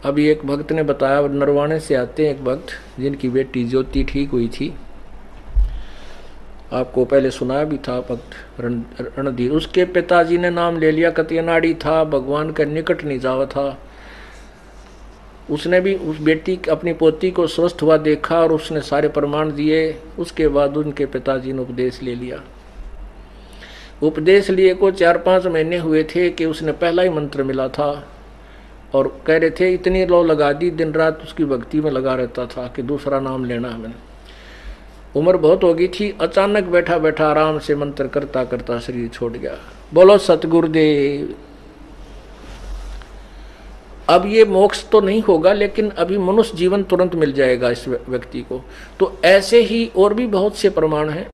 अभी एक भक्त ने बताया, नरवाणे से आते हैं एक भक्त जिनकी बेटी ज्योति ठीक हुई थी, आपको पहले सुनाया भी था, भक्त रणधीर। उसके पिताजी ने नाम ले लिया, कतियनाड़ी था, भगवान के निकट नहीं जावा था। उसने भी उस बेटी अपनी पोती को स्वस्थ हुआ देखा और उसने सारे प्रमाण दिए। उसके बाद उनके पिताजी ने उपदेश ले लिया। उपदेश लिए को 4-5 महीने हुए थे कि उसने पहला ही मंत्र मिला था और कह रहे थे इतनी लो लगा दी, दिन रात उसकी भक्ति में लगा रहता था कि दूसरा नाम लेना है मैंने। उम्र बहुत हो गई थी, अचानक बैठा बैठा आराम से मंत्र करता करता शरीर छोड़ गया। बोलो सतगुरुदेव। अब ये मोक्ष तो नहीं होगा, लेकिन अभी मनुष्य जीवन तुरंत मिल जाएगा इस व्यक्ति को। तो ऐसे ही और भी बहुत से प्रमाण हैं।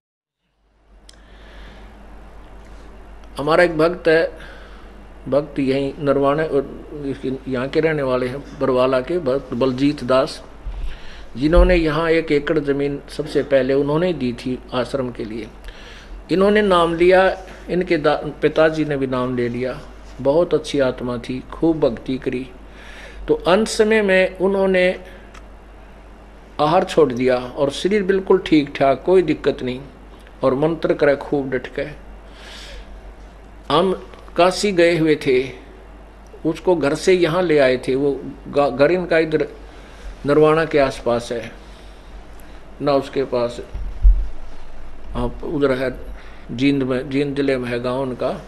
हमारा एक भक्त है, भक्त यहीं नरवाणे यहाँ के रहने वाले हैं, बरवाला के भक्त बलजीत दास, जिन्होंने यहाँ 1 एकड़ ज़मीन सबसे पहले उन्होंने दी थी आश्रम के लिए। इन्होंने नाम लिया, इनके पिताजी ने भी नाम ले लिया। बहुत अच्छी आत्मा थी, खूब भक्ति करी। तो अंत समय में उन्होंने आहार छोड़ दिया और शरीर बिल्कुल ठीक ठाक, कोई दिक्कत नहीं, और मंत्र करे खूब डट के। हम काशी गए हुए थे, उसको घर से यहाँ ले आए थे। वो घर इनका इधर नरवाणा के आसपास है ना, उसके पास आप उधर है जींद में, जींद जिले में है गांव उनका,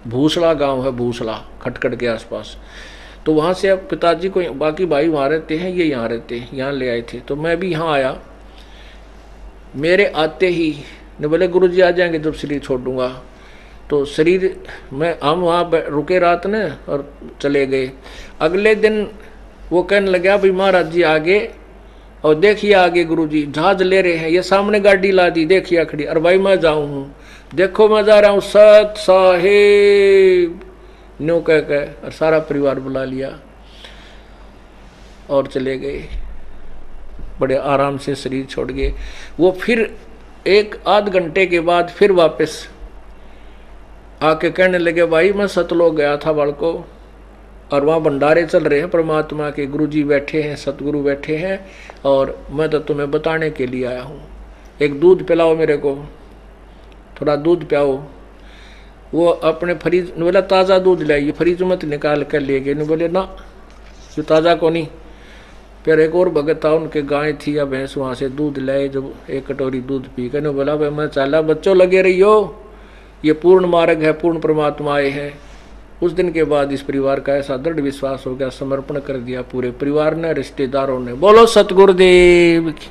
भूसला गांव है, भूसला खटखट के आसपास। तो वहाँ से अब पिताजी को, बाकी भाई वहाँ रहते हैं, ये यहाँ रहते हैं, यहाँ ले आए थे। तो मैं भी यहाँ आया। मेरे आते ही ने बोले गुरुजी आ जाएंगे जब शरीर छोड़ दूंगा। तो शरीर में हम वहाँ रुके रात ने और चले गए। अगले दिन वो कहने लगा भाई महाराज जी आगे, और देखिए आगे गुरुजी जहाज ले रहे हैं, ये सामने गाड़ी ला दी, देखिए खड़ी। अरे भाई मैं जाऊँ हूँ, देखो मैं जा रहा हूँ सत साहेब न्यू कह के, और सारा परिवार बुला लिया और चले गए। बड़े आराम से शरीर छोड़ गए। वो फिर 1-8 घंटे के बाद फिर वापस आके कहने लगे भाई मैं सतलोक गया था बालको, और वहाँ भंडारे चल रहे हैं परमात्मा के, गुरुजी बैठे हैं, सतगुरु बैठे हैं, और मैं तो तुम्हें बताने के लिए आया हूँ। एक दूध पिलाओ मेरे को, थोड़ा दूध पिलाओ। वो अपने फ्रिज ने बोला ताज़ा दूध लाइए, फ्रिज मत निकाल कर ले गए। ने बोले ना जो ताज़ा को नहीं। फिर एक और भगत था, उनके गाय थी या भैंस, वहाँ से दूध लाए। जब 1 कटोरी दूध पी कर ने बोला भाई मैं चला, बच्चों लगे रही हो, ये पूर्ण मार्ग है, पूर्ण परमात्मा आए हैं। उस दिन के बाद इस परिवार का ऐसा दृढ़ विश्वास हो गया, समर्पण कर दिया पूरे परिवार ने, रिश्तेदारों ने। बोलो सतगुरुदेव की।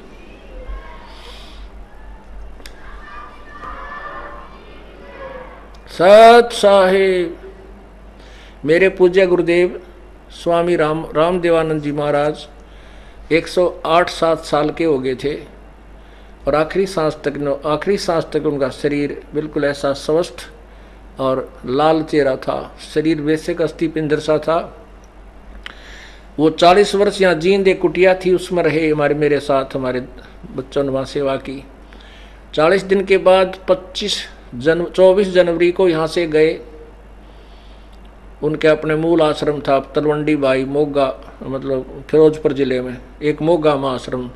सत साहेब। मेरे पूज्य गुरुदेव स्वामी रामदेवानंद जी महाराज 108-7 साल के हो गए थे, और आखिरी सांस तक उनका शरीर बिल्कुल ऐसा स्वस्थ और लाल चेहरा था। शरीर वैसे का अस्थि पिंजर सा था। वो 40 वर्ष यहाँ जींद एक कुटिया थी, उसमें रहे मेरे साथ, हमारे बच्चों ने वहाँ सेवा की। 40 दिन के बाद 24 जनवरी को यहाँ से गए। उनके अपने मूल आश्रम था तलवंडी भाई, मोगा, मतलब फिरोजपुर जिले में एक मोगा में आश्रम।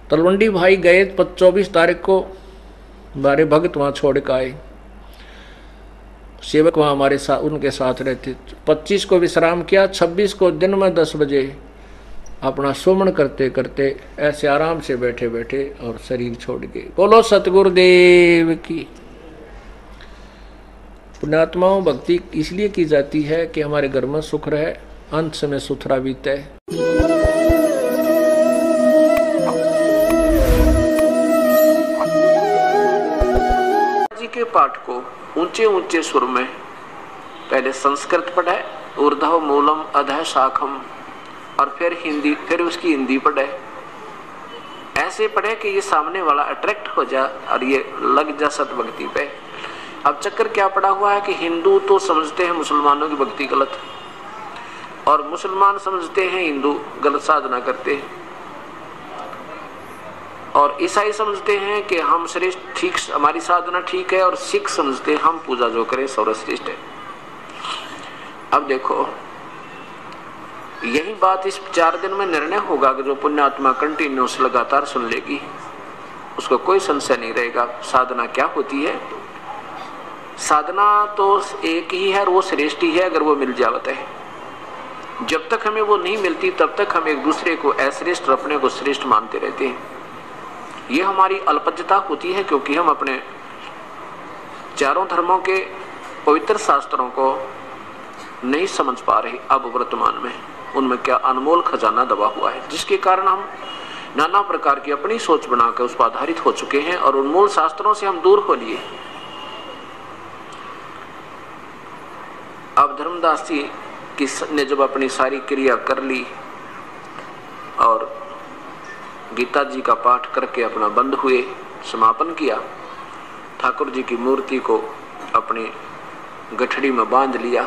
तलवंडी भाई गए 24 तारीख को, हमारे भगत वहाँ छोड़ कर आए, सेवक वहाँ हमारे साथ उनके साथ रहते। 25 को विश्राम किया, 26 को दिन में 10 बजे अपना सुमन करते करते ऐसे आराम से बैठे बैठे और शरीर छोड़ गए। बोलो सतगुरुदेव की। पुण्यात्माओं, भक्ति इसलिए की जाती है कि हमारे घर में सुख रहे, अंत समय सुथरा बीते। जी के पाठ को ऊंचे ऊंचे सुर में पहले संस्कृत पढ़े, ऊर्ध्व मूलम अधः शाखम, और फिर हिंदी, फिर उसकी हिंदी पढ़े। ऐसे पढ़े कि ये सामने वाला अट्रैक्ट हो जाए और ये लग जा सत भक्ति पे। अब चक्कर क्या पड़ा हुआ है कि हिंदू तो समझते हैं मुसलमानों की भक्ति गलत, और मुसलमान समझते हैं हिंदू गलत साधना करते हैं, और ईसाई समझते हैं कि हम श्रेष्ठ, ठीक हमारी साधना ठीक है, और सिख समझते हैं हम पूजा जो करें सर्वश्रेष्ठ है। अब देखो, यही बात इस 4 दिन में निर्णय होगा कि जो पुण्यात्मा कंटिन्यूस लगातार सुन लेगी उसको कोई संशय नहीं रहेगा साधना क्या होती है। साधना तो एक ही है और वो श्रेष्ठ ही है अगर वो मिल जावत है। जब तक हमें वो नहीं मिलती तब तक हम एक दूसरे को अश्रेष्ठ और अपने को श्रेष्ठ मानते रहते हैं। ये हमारी अल्पज्ञता होती है क्योंकि हम अपने चारों धर्मों के पवित्र शास्त्रों को नहीं समझ पा रहे। अब वर्तमान में उनमें क्या अनमोल खजाना दबा हुआ है, जिसके कारण हम नाना प्रकार की अपनी सोच बनाकर उस पर आधारित हो चुके हैं और उन मूल शास्त्रों से हम दूर हो लिए। अब धर्मदास जी ने जब अपनी सारी क्रिया कर ली और गीता जी का पाठ करके अपना बंद हुए, समापन किया, ठाकुर जी की मूर्ति को अपनी गठड़ी में बांध लिया,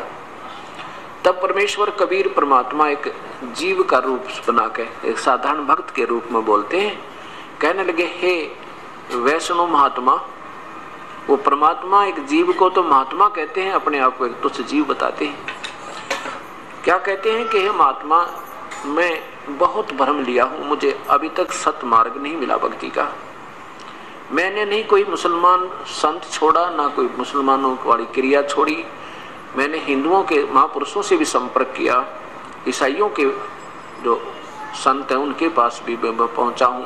तब परमेश्वर कबीर परमात्मा एक जीव का रूप बना के एक साधारण भक्त के रूप में बोलते हैं। कहने लगे, हे वैष्णव महात्मा, वो परमात्मा एक जीव को तो महात्मा कहते हैं, अपने आप को एक तुच्छ जीव बताते हैं। क्या कहते हैं कि हे महात्मा, मैं बहुत भ्रम लिया हूँ, मुझे अभी तक सत मार्ग नहीं मिला भक्ति का। मैंने नहीं कोई मुसलमान संत छोड़ा, ना कोई मुसलमानों वाली क्रिया छोड़ी। मैंने हिंदुओं के महापुरुषों से भी संपर्क किया, ईसाइयों के जो संत हैं उनके पास भी मैं पहुंचा हूँ,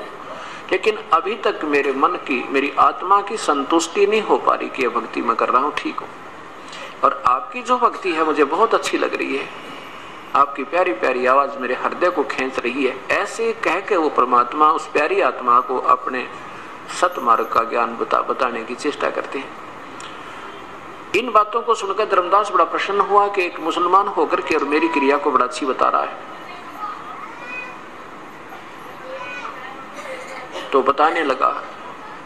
लेकिन अभी तक मेरे मन की, मेरी आत्मा की संतुष्टि नहीं हो पा रही कि भक्ति मैं कर रहा हूँ ठीक हूँ। और आपकी जो भक्ति है मुझे बहुत अच्छी लग रही है, आपकी प्यारी प्यारी आवाज मेरे हृदय को खींच रही है। ऐसे कह के वो परमात्मा उस प्यारी आत्मा को अपने सतमार्ग का ज्ञान बताने की चेष्टा करते हैं। इन बातों को सुनकर धर्मदास बड़ा प्रसन्न हुआ कि एक मुसलमान होकर के और मेरी क्रिया को बड़ा अच्छी बता रहा है। तो बताने लगा,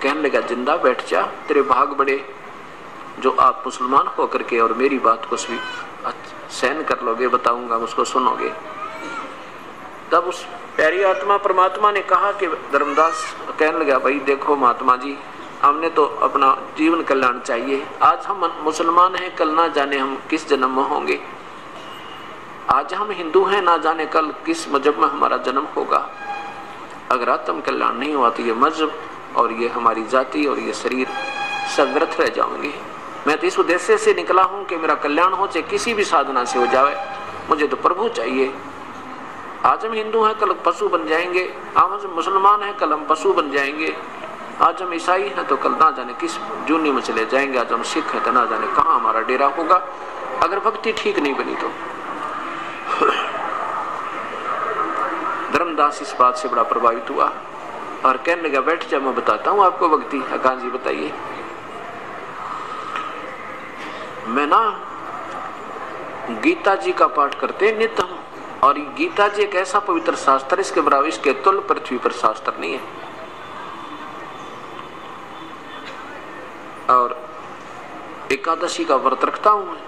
कहने लगा, जिंदा बैठ जा, तेरे भाग बड़े जो आप मुसलमान होकर के और मेरी बात को सहन कर लोगे, बताऊंगा उसको सुनोगे। तब उस प्यारी आत्मा परमात्मा ने कहा कि धर्मदास कहने लगा, भाई देखो महात्मा जी, हमने तो अपना जीवन कल्याण चाहिए। आज हम मुसलमान हैं, कल ना जाने हम किस जन्म में होंगे। आज हम हिंदू हैं, ना जाने कल किस मजहब में हमारा जन्म होगा। अगर आत्म कल्याण नहीं हुआ तो ये मजहब और ये हमारी जाति और ये शरीर सब व्यर्थ रह जाएंगे। मैं तो इस उद्देश्य से निकला हूं कि मेरा कल्याण हो, चाहे किसी भी साधना से हो जाए, मुझे तो प्रभु चाहिए। आज हम हिंदू हैं, कल पशु बन जाएंगे। आज हम मुसलमान हैं, कल हम पशु बन जाएंगे। आज हम ईसाई हैं तो कल ना जाने किस जूनी में चले जाएंगे। आज हम सिख हैं तो ना जाने कहाँ हमारा डेरा होगा, अगर भक्ति ठीक नहीं बनी तो। धर्मदास इस बात से बड़ा प्रभावित हुआ और कहने लगा, बैठ जा, मैं बताता हूँ आपको भक्ति। कान जी बताइए। मैं ना गीता जी का पाठ करते नित्य हूँ, और गीता जी एक ऐसा पवित्र शास्त्र, इसके बराबर, इसके तुल्य पृथ्वी पर शास्त्र नहीं है। और एकादशी का व्रत रखता हूं मैं।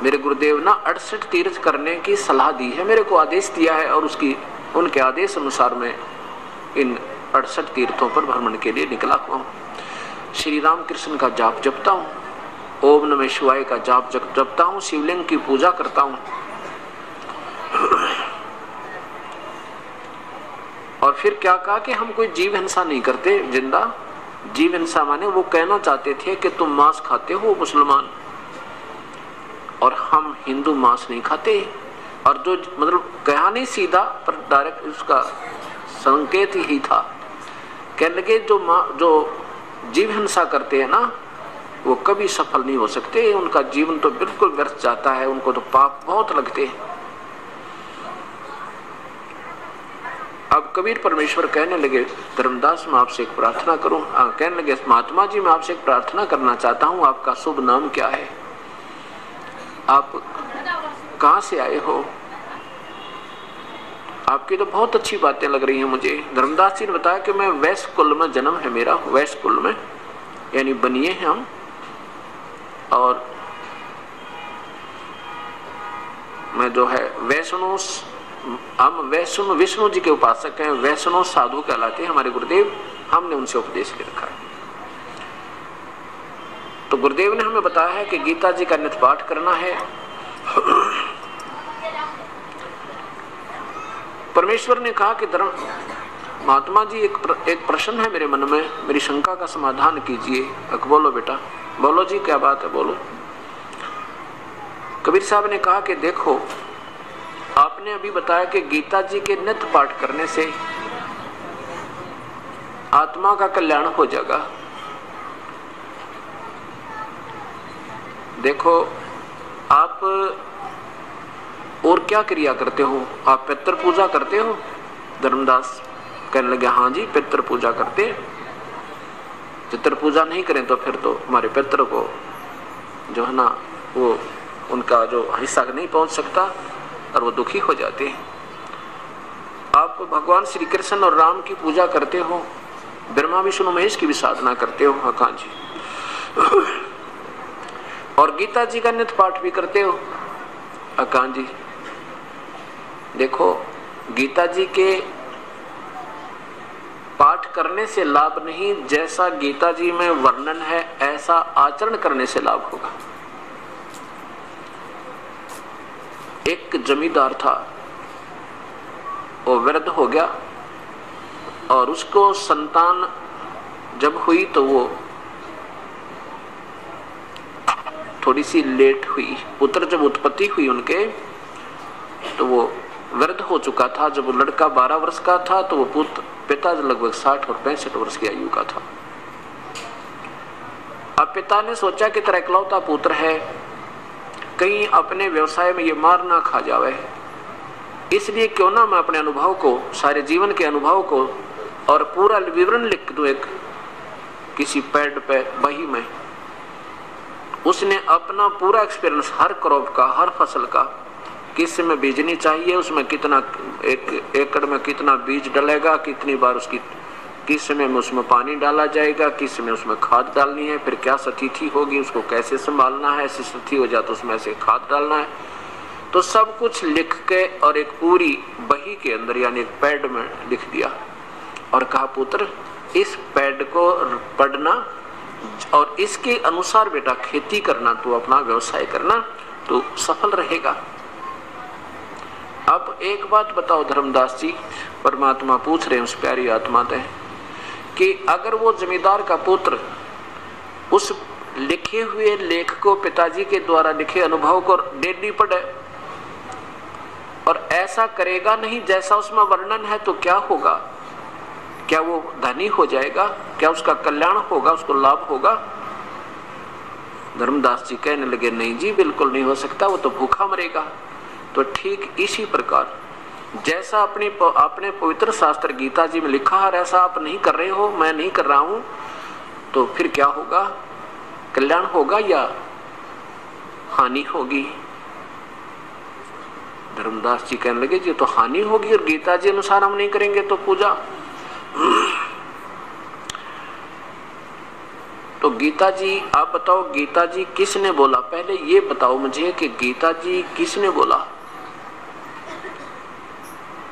मेरे गुरुदेव ना 68 तीर्थ करने की सलाह दी है, मेरे को आदेश दिया है, और उनके आदेश अनुसार मैं इन 68 तीर्थों पर भ्रमण के लिए निकला हुआ हूँ। श्री राम कृष्ण का जाप जपता हूँ, ओम नमः शिवाय का जाप जपता हूँ, शिवलिंग की पूजा करता हूँ। और फिर क्या कहा कि हम कोई जीव हिंसा नहीं करते। जिंदा जीव हिंसा माने वो कहना चाहते थे कि तुम मांस खाते हो मुसलमान, और हम हिंदू मांस नहीं खाते। और जो मतलब कहा नहीं सीधा, पर डायरेक्ट उसका संकेत ही था। कहने लगे, जो जीव हिंसा करते हैं ना, वो कभी सफल नहीं हो सकते, उनका जीवन तो बिल्कुल व्यर्थ जाता है, उनको तो पाप बहुत लगते हैं। अब कबीर परमेश्वर कहने लगे, धर्मदास मैं आपसे एक प्रार्थना करूं। कहने लगे, महात्मा जी मैं आपसे एक प्रार्थना करना चाहता हूं, आपका शुभ नाम क्या है, आप कहां से आए हो, आपकी तो बहुत अच्छी बातें लग रही हैं मुझे। धर्मदास जी ने बताया कि मैं वैश्य कुल में जन्म है मेरा, वैश्य कुल में, यानी बनिए हैं हम, और मैं जो है वैष्णव, हम वैष्णव विष्णु जी के उपासक हैं, वैष्णव साधु कहलाते हैं हमारे गुरुदेव, हमने उनसे उपदेश ले रखा है। तो गुरुदेव ने हमें बताया है कि गीता जी का नित्य पाठ करना है, परमेश्वर ने कहा कि धर्म महात्मा जी एक प्रश्न है मेरे मन में, मेरी शंका का समाधान कीजिए। बोलो बेटा, बोलो जी, क्या बात है, बोलो। कबीर साहब ने कहा कि देखो, आपने अभी बताया कि गीता जी के नित्य पाठ करने से आत्मा का कल्याण हो जाएगा। देखो, आप और क्या क्रिया करते हो? आप पितृ पूजा करते हो? धर्मदास कहने लगे, हाँ जी, पितृ पूजा करते हैं। पितृ पूजा नहीं करें तो फिर तो हमारे पितृ को जो है ना, वो उनका जो हिस्सा नहीं पहुंच सकता और वो दुखी हो जाते हैं। आप भगवान श्री कृष्ण और राम की पूजा करते हो, ब्रह्मा विष्णु महेश की भी साधना करते हो? हाँ जी। और गीता जी का नित्य पाठ भी करते हो? हाँ जी। देखो, गीता जी के पाठ करने से लाभ नहीं, जैसा गीता जी में वर्णन है ऐसा आचरण करने से लाभ होगा। एक जमींदार था, वो वृद्ध हो गया और उसको संतान जब हुई तो वो थोड़ी सी लेट हुई। पुत्र जब उत्पत्ति हुई उनके तो वो वृद्ध हो चुका था। जब वो लड़का 12 वर्ष का था तो वो पिता लगभग 60 और 65 वर्ष की आयु का था। अब पिता ने सोचा कि तेरा इकलौता पुत्र है, कहीं अपने व्यवसाय में ये मार ना खा जावे, इसलिए क्यों ना मैं अपने अनुभव को, सारे जीवन के अनुभव को और पूरा विवरण लिख दूं एक किसी पैड पे, बही में। उसने अपना पूरा एक्सपीरियंस हर क्रॉप का, हर फसल का, किस में बीजनी चाहिए, उसमें कितना, एक एकड़ में कितना बीज डलेगा, कितनी बार उसकी, किस समय में उसमें पानी डाला जाएगा, किस समय उसमें खाद डालनी है, फिर क्या स्थिति होगी, उसको कैसे संभालना है, ऐसी स्थिति हो जाए तो उसमें ऐसे खाद डालना है। तो सब कुछ लिख के और एक पूरी बही के अंदर यानी एक पैड में लिख दिया और कहा, पुत्र इस पैड को पढ़ना और इसके अनुसार बेटा खेती करना, तू अपना व्यवसाय करना, तो सफल रहेगा। अब एक बात बताओ धर्मदास जी, परमात्मा पूछ रहे हैं उस प्यारी आत्मा से कि अगर वो जमींदार का पुत्र उस लिखे हुए लेख को, पिताजी के द्वारा लिखे अनुभव को डेली पढ़े और ऐसा करेगा नहीं जैसा उसमें वर्णन है, तो क्या होगा? क्या वो धनी हो जाएगा? क्या उसका कल्याण होगा, उसको लाभ होगा? धर्मदास जी कहने लगे, नहीं जी, बिल्कुल नहीं हो सकता, वो तो भूखा मरेगा। तो ठीक इसी प्रकार जैसा अपने पवित्र शास्त्र गीता जी में लिखा है ऐसा आप नहीं कर रहे हो, मैं नहीं कर रहा हूं, तो फिर क्या होगा? कल्याण होगा या हानि होगी? धर्मदास जी कहने लगे, जी तो हानि होगी और गीता जी अनुसार हम नहीं करेंगे तो पूजा। तो गीता जी, आप बताओ गीता जी किसने बोला? पहले ये बताओ मुझे कि गीता जी किसने बोला?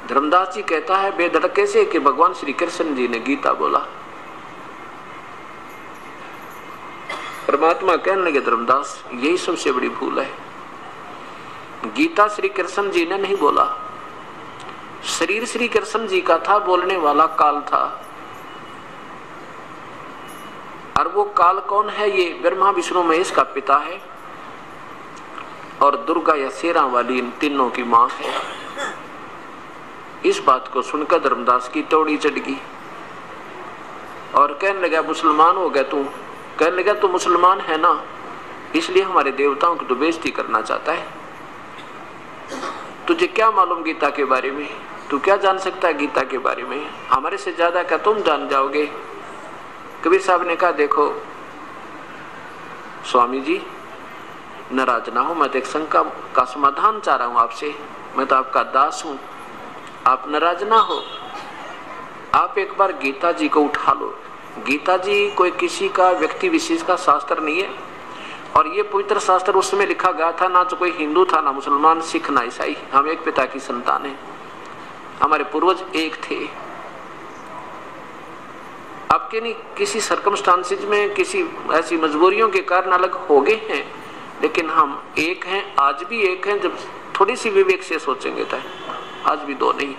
धर्मदास जी कहता है बेधड़के से कि भगवान श्री कृष्ण जी ने गीता बोला। परमात्मा कहने लगे, धर्मदास यही सबसे बड़ी भूल है, गीता श्री कृष्ण जी ने नहीं बोला, शरीर श्री कृष्ण जी का था, बोलने वाला काल था। और वो काल कौन है? ये ब्रह्मा विष्णु महेश का पिता है और दुर्गा या शेरा वाली इन तीनों की मां है। इस बात को सुनकर धर्मदास की तौड़ी चढ़ गई और कहने लगा, मुसलमान हो गया तू? कहने लगा, तू मुसलमान है ना, इसलिए हमारे देवताओं की तो बेइज्जती करना चाहता है। तुझे क्या मालूम गीता के बारे में? तू क्या जान सकता है गीता के बारे में? हमारे से ज्यादा क्या तुम जान जाओगे? कबीर साहब ने कहा, देखो स्वामी जी, नाराज ना हो, मैं तो एक शंका का समाधान चाह रहा हूं आपसे, मैं तो आपका दास हूं, आप नाराज ना हो। आप एक बार गीता जी को उठा लो। गीता जी कोई किसी का व्यक्ति विशेष का शास्त्र नहीं है और ये पवित्र शास्त्र उस समय लिखा गया था, ना तो कोई हिंदू था, ना मुसलमान, सिख, ना ईसाई, हम एक पिता की संतान है, हमारे पूर्वज एक थे। आपके नहीं किसी सर्कमस्टांसेज में, किसी ऐसी मजबूरियों के कारण अलग हो गए हैं, लेकिन हम एक हैं, आज भी एक हैं। जब थोड़ी सी विवेक से सोचेंगे तो आज भी दो नहीं।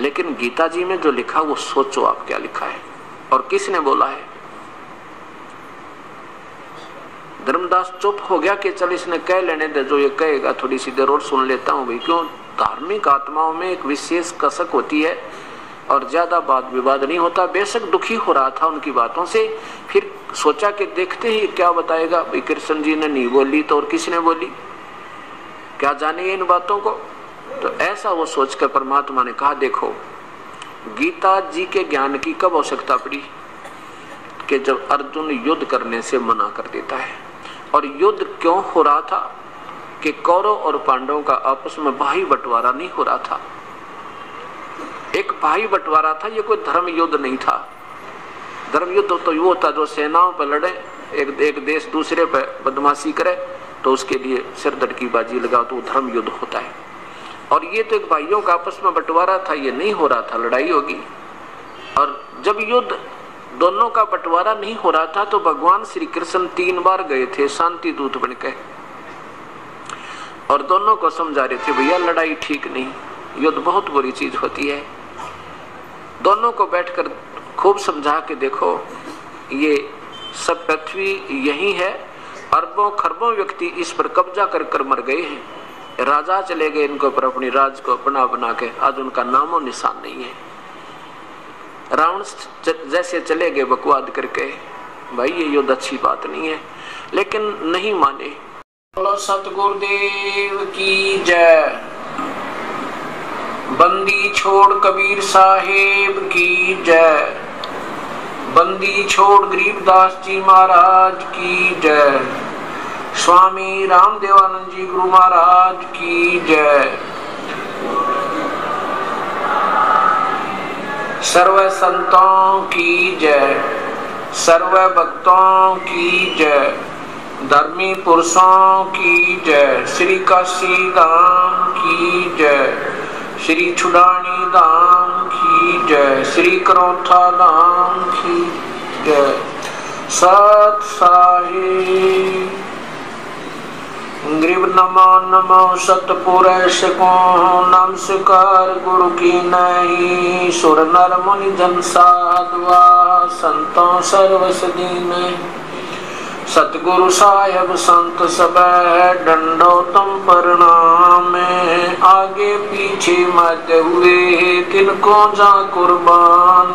लेकिन गीता जी में जो लिखा वो सोचो आप क्या लिखा है और किसने बोला है। धर्मदास चुप हो गया कि चल इसने कह लेने दे, जो ये कहेगा थोड़ी सी देर और सुन लेता हूं भाई। क्यों? धार्मिक आत्माओं में एक विशेष कसक होती है और ज्यादा वाद विवाद नहीं होता। बेशक दुखी हो रहा था उनकी बातों से, फिर सोचा कि देखते ही क्या बताएगा भाई। कृष्ण जी ने नहीं बोली तो और किसने बोली, क्या जाने इन बातों को। तो ऐसा वो सोचकर परमात्मा ने कहा, देखो गीता जी के ज्ञान की कब आवश्यकता पड़ी कि जब अर्जुन युद्ध करने से मना कर देता है। और युद्ध क्यों हो रहा था कि कौरव और पांडवों का आपस में भाई बंटवारा नहीं हो रहा था। एक भाई बंटवारा था, ये कोई धर्म युद्ध नहीं था। धर्म युद्ध तो वो होता जो सेनाओं पर लड़े, एक देश दूसरे पर बदमाशी करे तो उसके लिए सिरदर्द की बाजी लगाओ, तो वो धर्म युद्ध होता है। और ये तो एक भाइयों का आपस में बंटवारा था, ये नहीं हो रहा था लड़ाई होगी। और जब युद्ध दोनों का बंटवारा नहीं हो रहा था तो भगवान श्री कृष्ण 3 बार गए थे शांति दूत बनकर और दोनों को समझा रहे थे भैया लड़ाई ठीक नहीं, युद्ध बहुत बुरी चीज होती है। दोनों को बैठकर खूब समझा के देखो ये सब पृथ्वी यही है, अरबों खरबों व्यक्ति इस पर कब्जा कर कर मर गए हैं, राजा चले गए इनके ऊपर अपनी राज को बना बना के, आज उनका नामो निशान नहीं है। रावण जैसे चले गए बकवाद करके, भाई ये युद्ध अच्छी बात नहीं है, लेकिन नहीं माने। बोलो सतगुरुदेव की जय। बंदी छोड़ कबीर साहेब की जय। बंदी छोड़ गरीबदास जी महाराज की जय। स्वामी रामदेवानंद जी गुरु महाराज की जय। सर्व संतों की जय। सर्व भक्तों की जय। धर्मी पुरुषों की जय। श्री काशी धाम की जय। श्री छुड़ानी धाम की जय। श्री करोथा धाम की जय। सत साहिब ग्रीब नमो नमो सतपुरुष को नमस्कार गुरु की नहीं। सुर नर मुनि जन साधुआ संतों सर्वस दीन। सतगुरु साहेब संत सब डंडो तुम प्रणाम। आगे पीछे मध्य हुए किनको जा कुर्बान।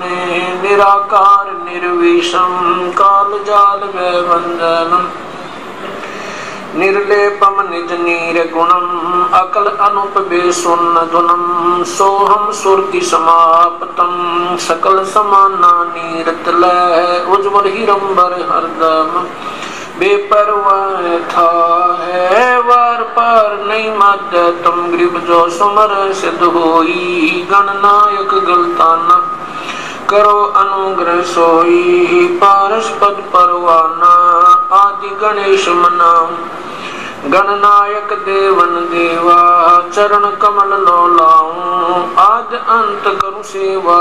निराकार निर्विषम काल जाल व वंदनम। निर्लेपम निज नीर गुणम अकल अनुप बेसुन धुनम। सोहम सुरति समाप्तम सकल समाना नीरत लय। उज्ज्वल हिरंबर हरदम बेपरवाह था है। वार पार नहीं मध्य तुम ग्रीब जो सुमर सिद्ध होई। गणनायक गलताना करो अनुग्रह सोई। पारस पद परवाना आदि गणेश मनाम। गणनायक देवन देवा चरण कमल लो लाऊं। आद अंत करूं सेवा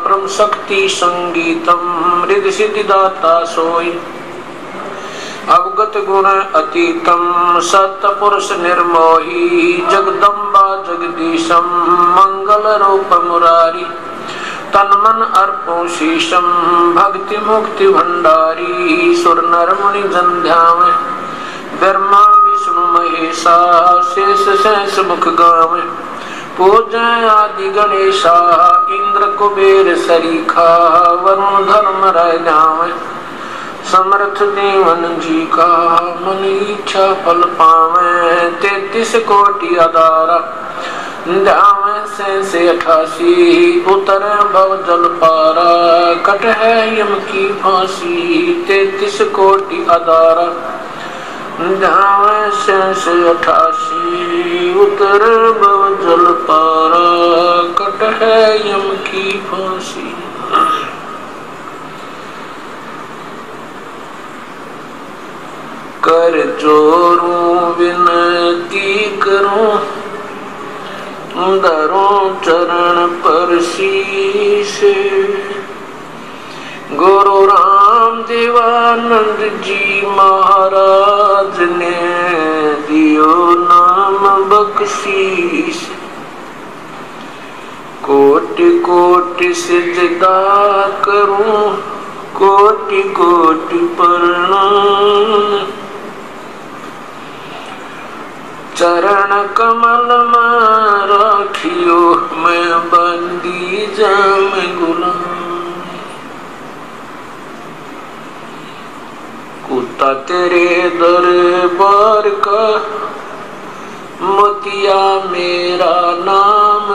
परम शक्ति संगीतम। रिद्धि सिद्धि दाता सोई अवगत गुण अतीतम। सत पुरुष निर्मोही जगदम्बा जगदीशम। मंगल रूप मुरारी तन मन अर्पो शीशम। भक्ति मुक्ति भंडारी सुर नर मुनि जन ध्यावे। ब्रह्मा विष्णु महेशा शेष शेष मुख गावे। पूजय आदि गणेशा इंद्र कुबेर सरीखा। वरुण धर्म राय ध्यावे। समर्थ देवन जी का मन इच्छा फल पावे। 33 कोटि अदारा ध्यावे से 88 उतर भव जल पारा। कट है यम की फांसी 33 कोटि अदारा ध्यावे से 88 उतर भव जल पारा। कट है यम की फांसी। कर जोरूं विनती करूं धरूं चरण पर शीश। गुरु राम देवानंद जी महाराज ने दियो नाम बख्शीश। कोट कोटि कोटि सिजदा करूं, कोटि कोटि प्रणाम। चरण कमल में राखियो, मैं बंदी जाम गुलाम। कुत्ता तेरे दरबार का, मोतिया मेरा नाम।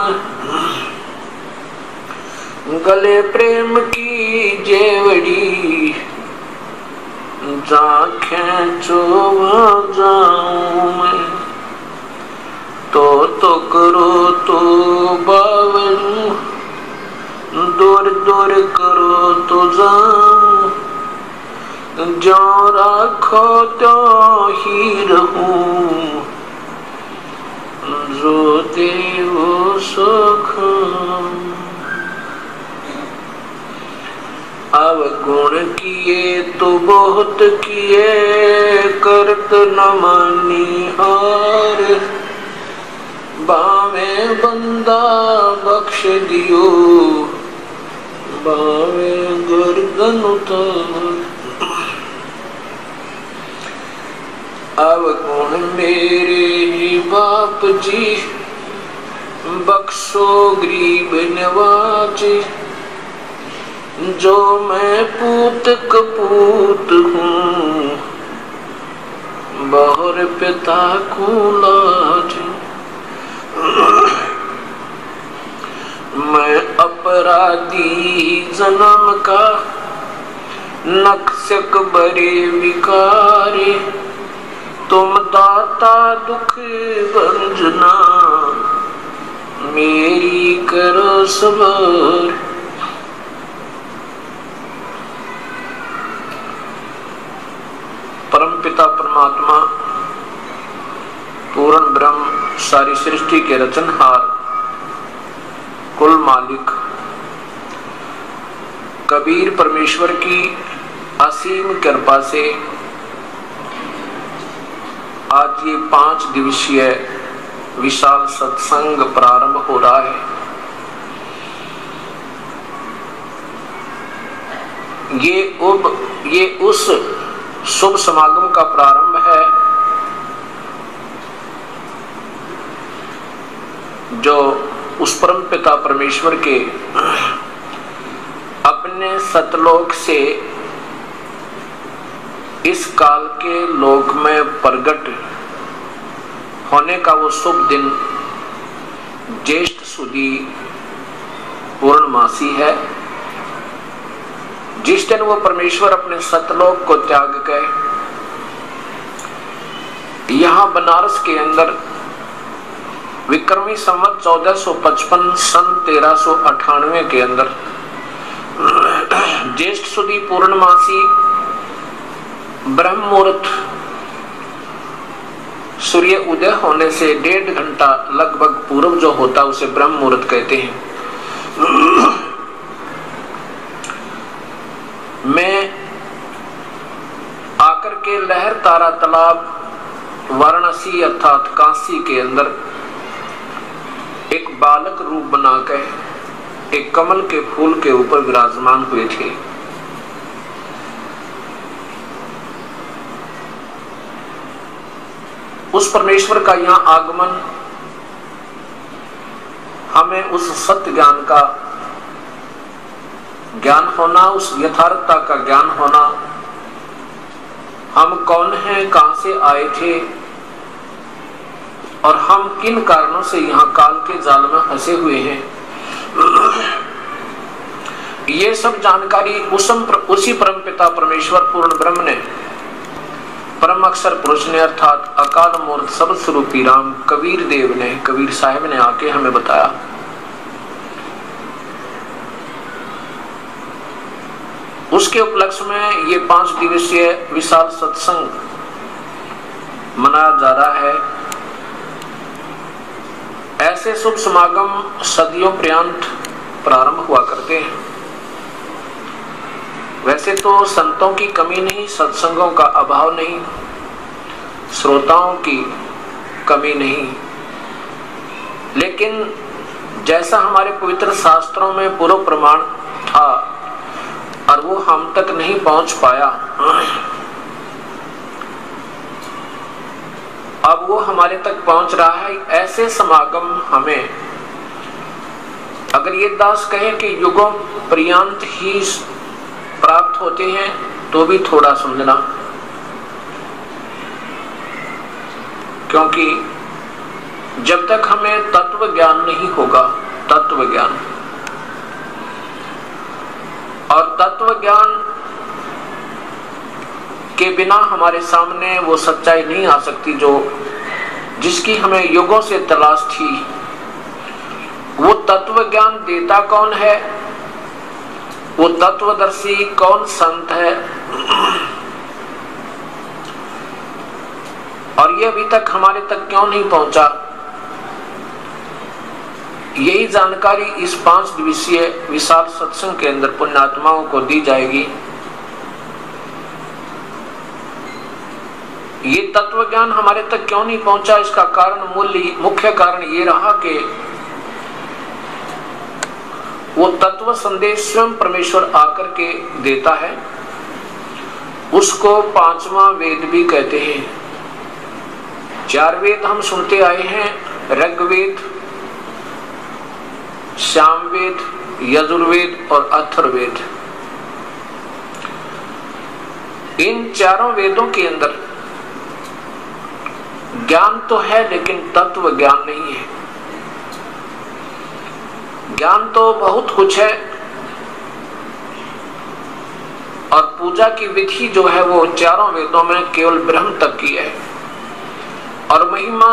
गले प्रेम की जेवड़ी, जा खेचो जाऊं मैं। तो करो तो बावन, दूर दूर करो तो जाऊं। जो राखो तो ही रहूं, जो देवो सुख। अवगुण किए तो बहुत किए, करत न मानी हार। बावे बंदा बख्श दियो, बावे गर्दन उतार। अवगुण मेरे ही बाप जी, बख्शो गरीब नवाजी। जो मैं पूत कपूत हूँ, बहुर पिता को लाज। मैं अपराधी जन्म का, नक्शक बड़े विकारी। तुम दाता दुख भंजना, मेरी करो सवार। परमपिता परमात्मा पूर्ण ब्रह्म, सारी सृष्टि के रचनहार, कुल मालिक कबीर परमेश्वर की असीम कृपा से आज ये 5 दिवसीय विशाल सत्संग प्रारंभ हो रहा है। ये उस शुभ समागम का प्रारंभ है जो उस परम पिता परमेश्वर के अपने सतलोक से इस काल के लोक में प्रकट होने का वो शुभ दिन ज्येष्ठ सुदी पूर्णमासी है, जिस दिन वो परमेश्वर अपने सतलोक को त्याग कर यहां बनारस के अंदर विक्रमी संवत 1455 सन 1398 के अंदर ज्येष्ठ सुदी पूर्णमासी ब्रह्म मुहूर्त सूर्य उदय होने से 1.5 घंटा लगभग पूर्व जो होता उसे ब्रह्म मुहूर्त कहते हैं। मैं आकर के लहर तारा तालाब वाराणसी अर्थात काशी के अंदर एक बालक रूप बनाकर एक कमल के फूल के ऊपर विराजमान हुए थे। उस परमेश्वर का यहाँ आगमन हमें उस सत्य ज्ञान का ज्ञान होना, उस यथार्थता का ज्ञान होना, हम कौन हैं, कहां से आए थे और हम किन कारणों से यहाँ काल के जाल में फंसे हुए हैं, ये सब जानकारी उसी परमपिता परमेश्वर पूर्ण ब्रह्म ने, परम अक्षर पुरुष ने अर्थात अकाल मूर्त सब स्वरूपी राम कबीर देव ने, कबीर साहब ने आके हमें बताया। उसके उपलक्ष्य में ये 5 दिवसीय विशाल सत्संग मनाया जा रहा है। ऐसे शुभ समागम सदियों पर्यंत प्रारंभ हुआ करते हैं। वैसे तो संतों की कमी नहीं, सत्संगों का अभाव नहीं, श्रोताओं की कमी नहीं, लेकिन जैसा हमारे पवित्र शास्त्रों में पूर्व प्रमाण था और वो हम तक नहीं पहुंच पाया, अब वो हमारे तक पहुंच रहा है। ऐसे समागम हमें, अगर ये दास कहे कि युगों पर्यंत ही प्राप्त होते हैं तो भी थोड़ा समझना, क्योंकि जब तक हमें तत्व ज्ञान नहीं होगा, तत्व ज्ञान, और तत्व ज्ञान के बिना हमारे सामने वो सच्चाई नहीं आ सकती जो जिसकी हमें युगों से तलाश थी। वो तत्व ज्ञान देता कौन है, वो तत्वदर्शी कौन संत है, और ये अभी तक हमारे तक क्यों नहीं पहुंचा, यही जानकारी इस 5 दिवसीय विशाल सत्संग के अंदर पुण्यात्माओं को दी जाएगी। ये तत्व ज्ञान हमारे तक क्यों नहीं पहुंचा, इसका कारण, मुख्य कारण ये रहा कि वो तत्व संदेश स्वयं परमेश्वर आकर के देता है। उसको 5वां वेद भी कहते हैं। 4 वेद हम सुनते आए हैं, ऋग्वेद, सामवेद, यजुर्वेद और अथर्ववेद। इन चारों वेदों के अंदर ज्ञान तो है लेकिन तत्व ज्ञान नहीं है। ज्ञान तो बहुत कुछ है और पूजा की विधि जो है वो चारों वेदों में केवल ब्रह्म तक की है, और महिमा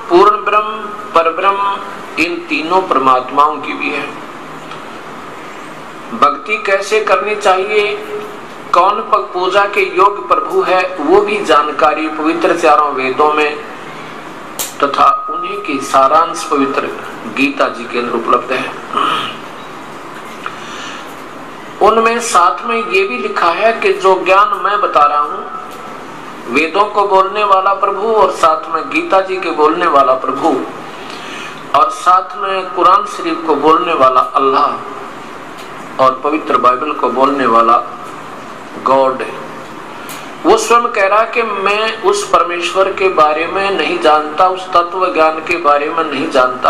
पूर्ण ब्रह्म, परब्रह्म, इन तीनों परमात्माओं की भी है। भक्ति कैसे करनी चाहिए, कौन पूजा के योग्य प्रभु है, वो भी जानकारी पवित्र चारों वेदों में तथा उन्हीं की सारांश पवित्र गीता जी के अंदर उपलब्ध है। उनमें साथ में ये भी लिखा है कि जो ज्ञान मैं बता रहा हूं, वेदों को बोलने वाला प्रभु और साथ में गीता जी के बोलने वाला प्रभु और साथ में कुरान शरीफ को बोलने वाला अल्लाह और पवित्र बाइबल को बोलने वाला गॉड, वो स्वयं कह रहा कि मैं उस परमेश्वर के बारे में नहीं जानता, उस तत्व ज्ञान के बारे में नहीं जानता।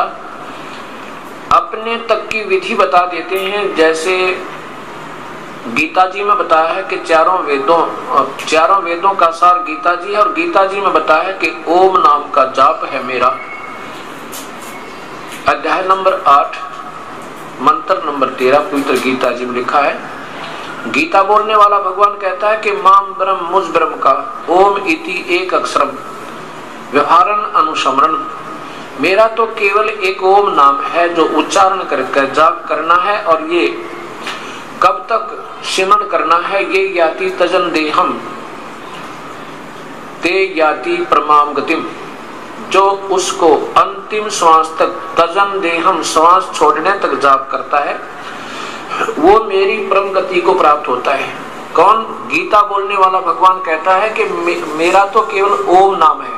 अपने तक की विधि बता देते हैं, जैसे गीता जी में बताया है कि चारों वेदों का सार गीता जी है, और गीता जी में बताया है कि ओम नाम का जाप है मेरा। अध्याय नंबर 8 मंत्र नंबर 13 पवित्र गीता जी में लिखा है। गीता बोलने वाला भगवान कहता है कि माम ब्रह्म मुझ ब्रह्म का ओम इति एक अक्षरम व्यवहारन अनुस्मरण, मेरा तो केवल एक ओम नाम है जो उच्चारण करके जाप करना है, और ये कब तक सिमरण करना है, ये याति तजन देहम ते याति परमाम गतिम, जो उसको अंतिम श्वास तक, तजन देहम श्वास छोड़ने तक जाप करता है, वो मेरी परम गति को प्राप्त होता है। कौन? गीता बोलने वाला भगवान कहता है कि मेरा तो केवल ओम नाम है,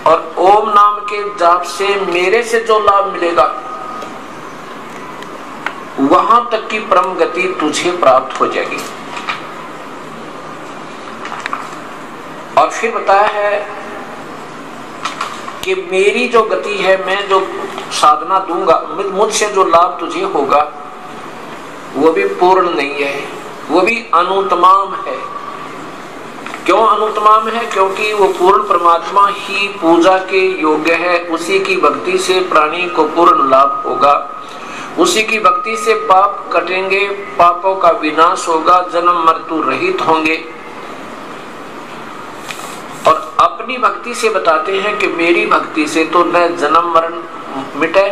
और ओम नाम के जाप से मेरे से जो लाभ मिलेगा वहां तक की परम गति तुझे प्राप्त हो जाएगी। और फिर बताया है कि मेरी जो गति है, मैं जो साधना दूंगा, मुझसे जो लाभ तुझे होगा वो भी पूर्ण नहीं है, वो भी अनुत्तमाम है। क्यों अनुत्तमाम है? क्योंकि वो पूर्ण परमात्मा ही पूजा के योग्य है। उसी की भक्ति से प्राणी को पूर्ण लाभ होगा, उसी की भक्ति से पाप कटेंगे, पापों का विनाश होगा, जन्म मृत्यु रहित होंगे। और अपनी भक्ति से बताते हैं कि मेरी भक्ति से तो न जन्म मरण मिटे,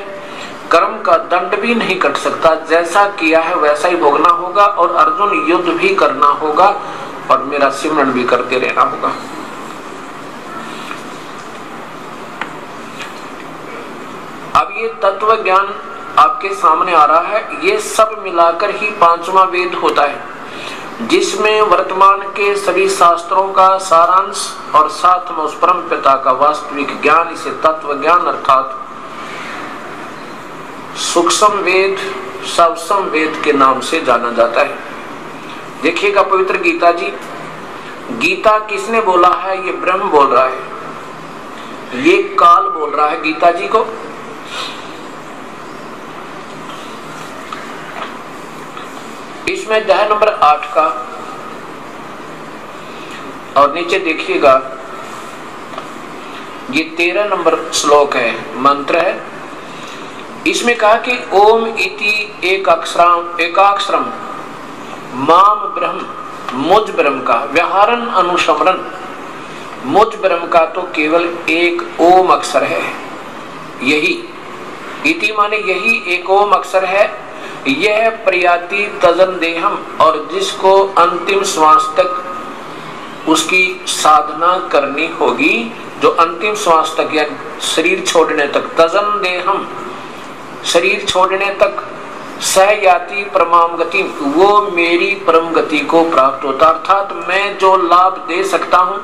कर्म का दंड भी नहीं कट सकता, जैसा किया है वैसा ही भोगना होगा, और अर्जुन युद्ध भी करना होगा और मेरा सिमरण भी करते रहना होगा। अब ये तत्व ज्ञान आपके सामने आ रहा है, ये सब मिलाकर ही 5वां वेद होता है, जिसमें वर्तमान के सभी शास्त्रों का सारांश और साथ में उस परम पिता का वास्तविक ज्ञान, इसे तत्व ज्ञान अर्थात सूक्ष्म वेद, सवसम वेद के नाम से जाना जाता है। देखिएगा पवित्र गीता जी, गीता किसने बोला है? ये ब्रह्म बोल रहा है, ये काल बोल रहा है गीता जी को। इसमें अध्याय नंबर 8 का और नीचे देखिएगा ये 13 नंबर श्लोक है, मंत्र है। इसमें कहा कि ओम इति एकाक्षरम माम ब्रह्म, मुझ ब्रह्म का व्याहरण अनुसमरण, मुझ ब्रह्म का तो केवल एक ओम अक्षर है। यही इति माने यही एक ओम अक्षर है। यह प्रयाति तजन देहम, और जिसको अंतिम श्वास तक उसकी साधना करनी होगी, जो अंतिम श्वास तक या शरीर छोड़ने तक, तजन देहम शरीर छोड़ने तक, सहयाति परमाम गति, वो मेरी परम गति को प्राप्त होता। अर्थात मैं जो लाभ दे सकता हूं,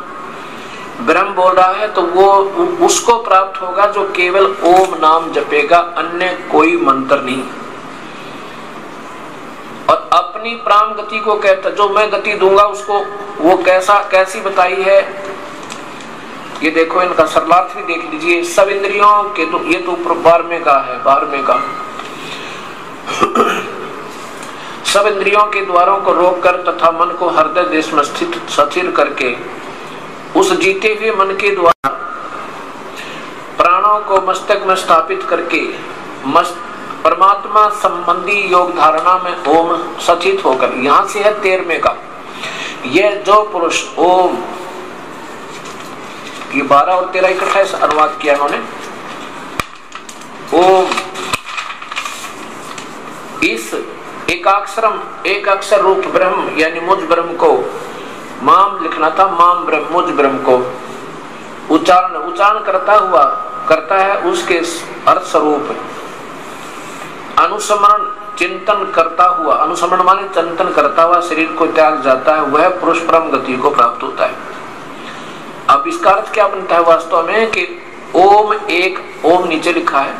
ब्रह्म बोल रहा है, तो वो उसको प्राप्त होगा जो केवल ओम नाम जपेगा, अन्य कोई मंत्र नहीं। और अपनी प्राम गति को कहता, जो मैं गति दूंगा उसको, वो कैसी बताई है, ये देखो इनका सरलार्थ भी देख लीजिए। सब इंद्रियों के तो ये तो ऊपर 12वें का है, 12वें का सब इंद्रियों के द्वारों को रोककर तथा मन को हृदय देश में स्थिर करके उस जीते हुए मन के द्वारा प्राणों को मस्तक में स्थापित करके परमात्मा संबंधी योग धारणा में ओम सचित होकर, यहां से है 13वें का, यह जो पुरुष ओम, ये 12 और 13 इकट्ठा अनुवाद किया उन्होंने। ओम इस एकाक्षरम, एक अक्षर रूप ब्रह्म यानी मुझ ब्रह्म को, माम लिखना था, माम ब्रह्म, मुझ ब्रह्म को उच्चारण करता है उसके अर्थ स्वरूप अनुस्मरण चिंतन करता हुआ, अनुस्मरण माने चिंतन करता हुआ शरीर को त्याग जाता है, वह पुरुष परम गति को प्राप्त होता है। अब इसका अर्थ क्या बनता है वास्तव में कि ओम, एक ओम नीचे लिखा है,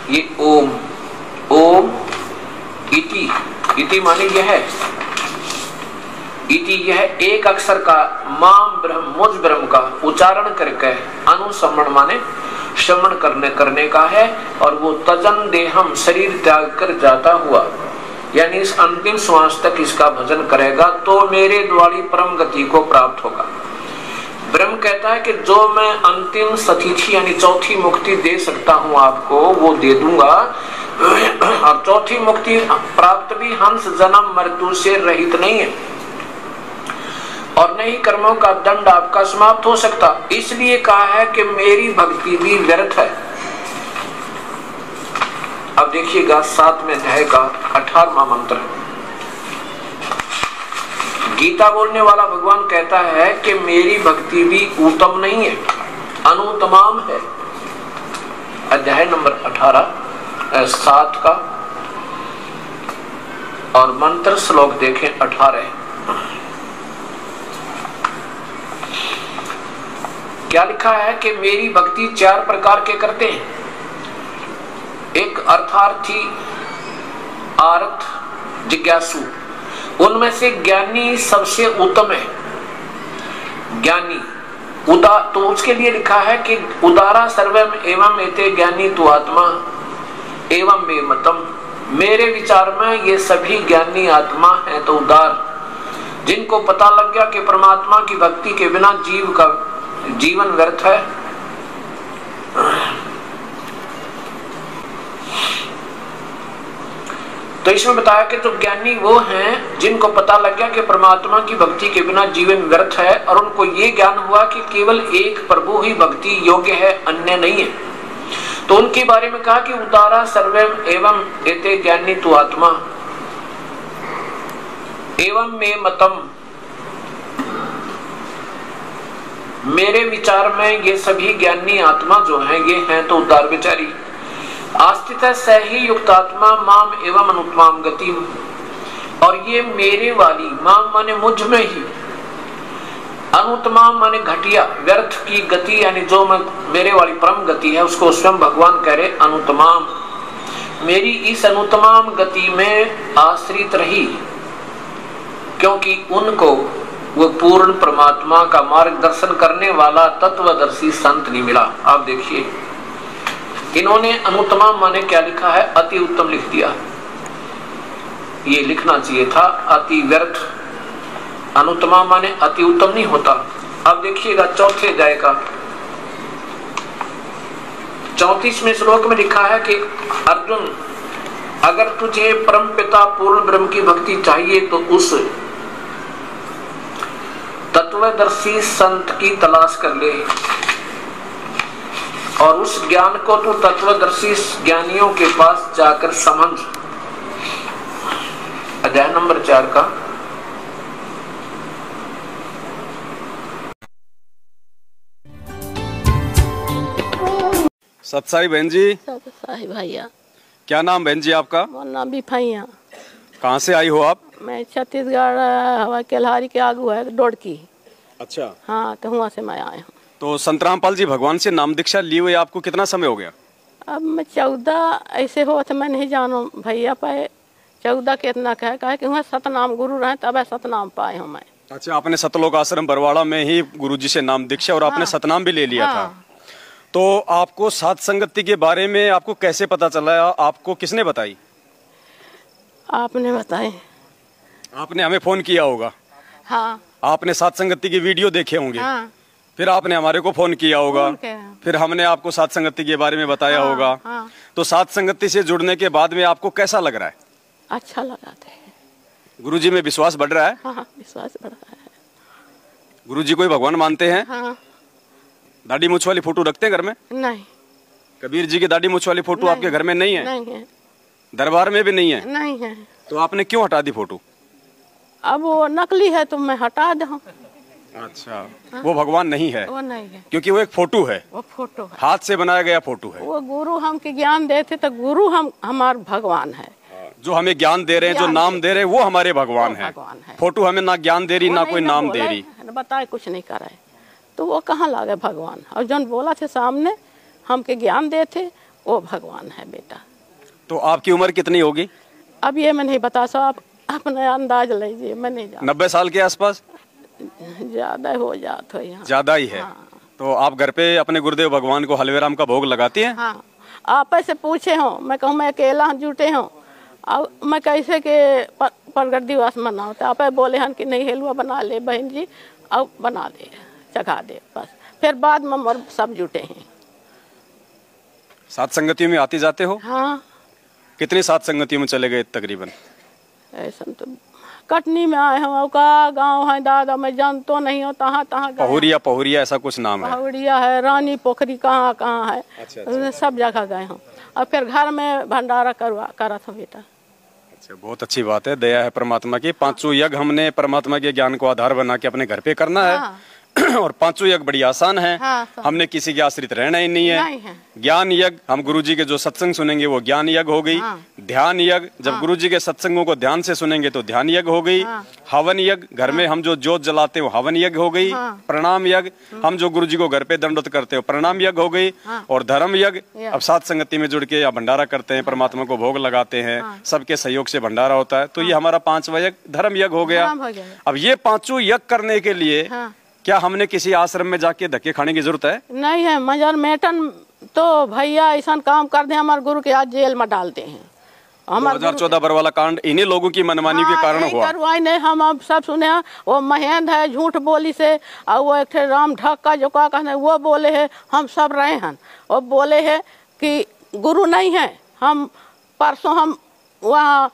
ये ओम, ओम इति माने यह है, इति यह एक अक्षर का माम ब्रह्म, मुझ ब्रह्म का उच्चारण करके, अनुसमण माने श्रवण करने का है, और वो तजन देहम शरीर त्याग कर जाता हुआ, यानी इस अंतिम श्वास तक इसका भजन करेगा तो मेरे द्वारी परम गति को प्राप्त होगा। ब्रह्म कहता है कि जो मैं अंतिम सतीथि यानी चौथी मुक्ति दे सकता हूं आपको, वो दे दूंगा। और चौथी मुक्ति प्राप्त भी हंस जन्म मृत्यु से रहित नहीं है, और नहीं कर्मों का दंड आपका समाप्त हो सकता। इसलिए कहा है कि मेरी भक्ति भी व्यर्थ है। अब देखिएगा 7वें अध्याय का 18वां मंत्र। गीता बोलने वाला भगवान कहता है कि मेरी भक्ति भी उत्तम नहीं है, अनुत्तमाम है। अध्याय नंबर 7 का और मंत्र श्लोक देखें 18। क्या लिखा है कि मेरी भक्ति 4 प्रकार के करते हैं। एक अर्थार्थी, आर्थ, जिज्ञासु। उनमें से ज्ञानी सबसे उत्तम है। ज्ञानी तो उसके लिए लिखा है कि उदारा सर्वम एवं एते ज्ञानी तु आत्मा एवं मे मतम। मेरे विचार में ये सभी ज्ञानी आत्मा है तो उदार, जिनको पता लग गया कि परमात्मा की भक्ति के बिना जीव का जीवन व्यर्थ है। तो इसमें बताया कि जो ज्ञानी वो हैं जिनको पता लग गया कि परमात्मा की भक्ति के बिना जीवन व्यर्थ है, और उनको ये ज्ञान हुआ कि केवल एक प्रभु ही भक्ति योग्य है, अन्य नहीं है। तो उनके बारे में कहा कि उदारा सर्वम एवं एते ज्ञानी तु आत्मा एवं मे मतम। मेरे विचार में ये सभी ज्ञानी आत्मा जो हैं ये हैं तो उदार विचारी। आस्थित सही युक्त आत्मा माम एवं अनुत्तमाम गति। और ये मेरे वाली, माम माने मुझ में ही, अनुत्तमा माने घटिया, व्यर्थ की गति, यानी जो मेरे वाली परम गति है उसको स्वयं भगवान कह रहे अनुत्तमाम, मेरी इस अनुत्तमाम गति में आश्रित रही, क्योंकि उनको वो पूर्ण परमात्मा का मार्गदर्शन करने वाला तत्वदर्शी संत नहीं मिला। आप देखिए इन्होंने अनुत्तमा माने क्या लिखा है, अति उत्तम लिख दिया। ये लिखना चाहिए था अति व्यर्थ। अनुत्तमा माने अति उत्तम नहीं होता। अब देखिएगा चौथे अध्याय का 34वें श्लोक में लिखा है कि अर्जुन, अगर तुझे परम पिता पूर्ण ब्रह्म की भक्ति चाहिए तो उस तत्वदर्शी संत की तलाश कर ले, और उस ज्ञान को तू तत्वदर्शी ज्ञानियों के पास जाकर समझ। अध्याय नंबर 4 का सतसाई बहन जी। सतसाई भैया। क्या नाम बहन जी आपका? मोर नाम बिफैया। कहाँ से आई हो आप? मैं छत्तीसगढ़ हवा केल्हारी के आगू है डोडकी। अच्छा। हाँ, तो वहाँ से मैं आया हूँ। तो संत रामपाल जी भगवान से नाम दीक्षा ली हुई आपको कितना समय हो गया? अब मैं 14 ऐसे हो तो मैं नहीं जानू भैया पाए 14 कितना कहे कि वहाँ सतनाम गुरु रहे तब सतनाम पाए हूँ मैं। अच्छा, आपने सतलोक आश्रम बरवाड़ा में ही गुरुजी से नाम दीक्षा और आपने सतनाम भी ले लिया था। तो आपको सात संगति के बारे में आपको कैसे पता चला? आपको किसने बताई? आपने बताए। आपने हमें फोन किया होगा। हाँ। आपने सात संगति की वीडियो देखे होंगे। हाँ। फिर आपने हमारे को फोन किया होगा। फिर हमने आपको सात संगति के बारे में बताया होगा। हाँ। तो सात संगति से जुड़ने के बाद में आपको कैसा लग रहा है? अच्छा लगा था। गुरुजी में विश्वास बढ़ रहा है? हाँ, विश्वास बढ़ रहा है। गुरुजी को भगवान मानते हैं? हाँ। दाढ़ी मूछ वाली फोटो रखते हैं घर में? नहीं। कबीर जी की दाढ़ी मूछ वाली फोटो आपके घर में नहीं है? नहीं है। दरबार में भी नहीं है? नहीं है। तो आपने क्यों हटा दी फोटो? अब वो नकली है तो मैं हटा दूं। अच्छा। वो भगवान नहीं है? वो नहीं है, क्योंकि वो एक फोटो है। वो फोटो है, हाथ से बनाया गया फोटो है। वो गुरु हमके ज्ञान देते तो गुरु हमार भगवान है। जो हमें ज्ञान दे रहे हैं, जो नाम दे रहे हैं, वो हमारे भगवान है। फोटो हमें ना ज्ञान दे रही ना कोई नाम दे रही। बताए कुछ नहीं कर रहे तो वो कहाँ लागे भगवान। और जो बोला थे सामने हमके ज्ञान देते वो भगवान है बेटा। तो आपकी उम्र कितनी होगी? अब ये मैं नहीं बता सकता, आप अपने अंदाज लीजिए, मैं नहीं जानता। 90 साल के आसपास? ज्यादा हो जाता है यहाँ। ज्यादा ही है। हाँ। तो आप घर पे अपने गुरुदेव भगवान को हलवेराम का भोग लगाती हैं? हाँ। आप ऐसे पूछे हो, मैं कहूँ मैं अकेला जुटे हूँ अब मैं कैसे के प्रगट दिवस मनाओ, तो आप बोले हन कि नहीं हलवा बना ले बहन जी, अब बना दे चखा दे बस। फिर बाद में सब जुटे हैं। सात संगतियों में आते जाते हो? हाँ। कितनी सात संगतियों में चले गए तकरीबन? ऐसा तो कटनी में आए हम, का गांव है दादा मैं जानतो नहीं हो, तहाँ तहाँ पहुरिया ऐसा कुछ नाम है? पहुरिया है, रानी पोखरी कहाँ कहाँ है। अच्छा। सब जगह गए हम और फिर घर में भंडारा करा था बेटा। अच्छा, बहुत अच्छी बात है। दया है परमात्मा की। पांचों यज्ञ हमने परमात्मा के ज्ञान को आधार बना के अपने घर पे करना है। हाँ। और पांचों यज्ञ बड़ी आसान है। हाँ, हमने किसी के आश्रित रहना ही नहीं है। ज्ञान यज्ञ, हम गुरुजी के जो सत्संग सुनेंगे वो ज्ञान यज्ञ हो गई। हाँ। ध्यान यज्ञ, जब गुरुजी के सत्संगों को ध्यान से सुनेंगे तो ध्यान यज्ञ हो गई। हाँ। हवन यज्ञ, घर में हम जो जोत जलाते हो हवन यज्ञ हो गई। हाँ। प्रणाम यज्ञ, हम जो गुरुजी को घर पे दंडवत करते हो प्रणाम यज्ञ हो गई। हाँ। और धर्म यज्ञ, अब सात संगति में जुड़ के या भंडारा करते हैं, परमात्मा को भोग लगाते हैं। हाँ। सबके सहयोग से भंडारा होता है। तो ये हमारा 5वां यज्ञ धर्म यज्ञ हो गया। अब ये 5 यज्ञ करने के लिए क्या हमने किसी आश्रम में जाके धक्के खाने की जरूरत है? नहीं है। मगर मेटन तो भैया ऐसा काम कर दे हमारे गुरु के आज जेल में डालते हैं। 2014 बरवाला कांड इन्हीं लोगों की मनमानी के कारण हुआ। नहीं, हम अब सब सुने। वो महेंद्र है झूठ बोली से, और वो एक राम ढक्का जो का कहते वो बोले है हम सब रहे हैं। वो बोले है कि गुरु नहीं है। हम परसों हम वहाँ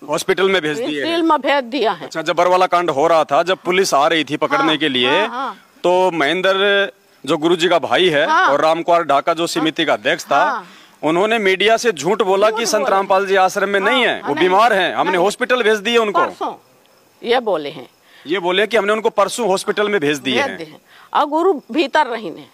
हॉस्पिटल में भेज दिया है। अच्छा, जब बरवाला कांड हो रहा था, जब पुलिस आ रही थी पकड़ने के लिए, तो महेंद्र जो गुरुजी का भाई है और रामकुमार ढाका जो समिति का अध्यक्ष था, उन्होंने मीडिया से झूठ बोला कि संत रामपाल जी आश्रम में नहीं है, वो बीमार हैं, हमने हॉस्पिटल भेज दिए उनको। ये बोले हैं, ये बोले कि हमने उनको परसों हॉस्पिटल में भेज दिए हैं। और गुरु भीतर रही ने।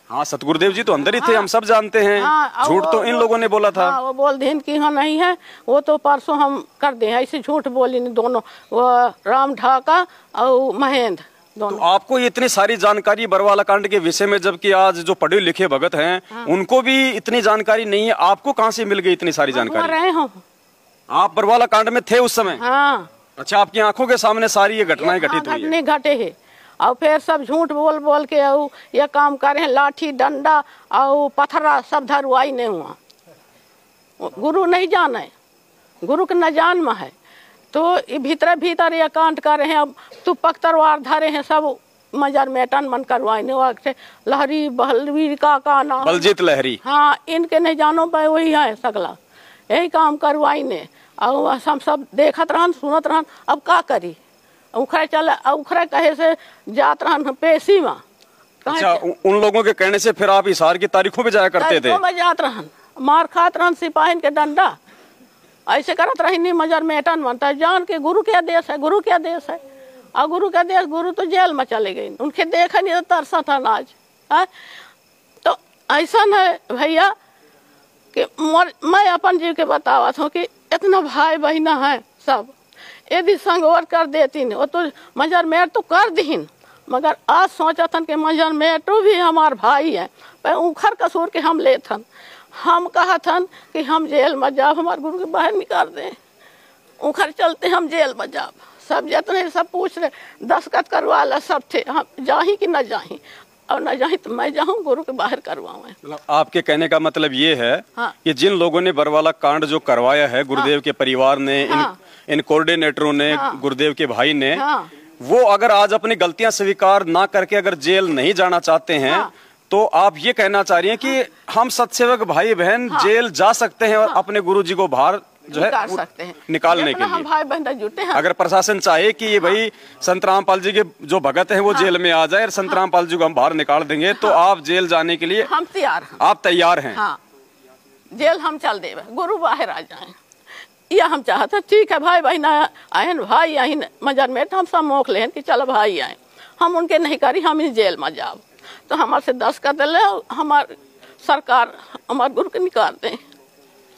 हाँ, सतगुरुदेव जी तो अंदर ही थे, हम सब जानते हैं। झूठ तो इन लोगों ने बोला था। वो बोल दें कि हाँ नहीं है, वो तो परसों हम कर दे। ऐसे झूठ बोली नहीं दोनों, वो राम ढाका और महेंद्र तो आपको इतनी सारी जानकारी बरवाला कांड के विषय में, जबकि आज जो पढ़े लिखे भगत हैं उनको भी इतनी जानकारी नहीं है, आपको कहाँ से मिल गई इतनी सारी जानकारी? रहे हो आप बरवाला कांड में थे उस समय? हाँ। अच्छा, आपकी आंखों के सामने सारी ये घटनाएं घटित हुई है? घटे है, और फिर सब झूठ बोल बोल के ये काम करे हैं, लाठी डंडा और पत्थरा सब धरुआई नहीं हुआ। गुरु नहीं जाने, गुरु के न जान में है, तो भीतर भीतर ये कांड कर रहे हैं। अब तुपक तलवार धरे हैं, सब मजर मेटन मन करवाने, लहरी बलवीर का नाम बलजीत लहरी, हाँ, इनके नहीं जानो पे वही है सगला, यही काम करवाई ने। और हम सब देखत रहन सुनत रहन, अब का करी? उखरे चले, उखरे कहे से जात रहन पेशी में। अच्छा, उन लोगों के कहने से फिर आप हिसार की तारीखों पे जाया करते थे? में जात रहन, मार खात रहन सिपाही के डंडा, ऐसे करत रही नहीं मजर मेटन बनता है। जान के गुरु क्या देश है, गुरु क्या देश है, और गुरु क्या देश, गुरु तो जेल में चले गई, उनके देखा नहीं तो तरसा था नाज है। तो ऐसा है भैया कि मैं अपन जीव के बतावत हूँ कि इतना भाई बहना है सब, यदि संगवर कर देती वो तो मजर मेट तो कर दीन, मगर आज सोचा था कि मजर मेटो भी हमार भाई है, पर उखर कसूर के हम ले थन। हम कहा था कि हम जेल में जाब, हमारे गुरु के बाहर निकाल दें, उखर चलते हम जेल में जाब। सब जितने सब पूछ रहे, दस्तखत करवा ला सब थे, हम जाही कि न जाही, और न जाही तो मैं जाऊँ गुरु के बाहर करवाऊँ। आपके कहने का मतलब ये है हाँ। कि जिन लोगों ने बरवाला कांड जो करवाया है, गुरुदेव के परिवार ने, इन कोऑर्डिनेटरों ने, गुरुदेव के भाई ने, वो अगर आज अपनी गलतियां स्वीकार ना करके अगर जेल नहीं जाना चाहते हैं, तो आप ये कहना चाह रही हैं कि हम सत्सेवक भाई बहन जेल जा सकते हैं और अपने गुरुजी को बाहर जो है सकते हैं निकालने के लिए। हम भाई बहन जुटे हैं। अगर प्रशासन चाहे कि ये भाई संत रामपाल जी के जो भगत हैं वो जेल में आ जाए और संत रामपाल जी को हम बाहर निकाल देंगे, तो आप जेल जाने के लिए हम तैयार हैं। आप तैयार हैं? हाँ, जेल हम चल देवे, गुरु बाहर आ जाए, या हम चाहते ठीक है भाई बहन आए भाई आई मजर में, हम सब मोक ले कि चलो भाई आए, हम उनके नहीं करी, हम इस जेल में जाओ, तो हमारे से 10 कर दे, हमार सरकार हमारे गुरु के निकाल दें।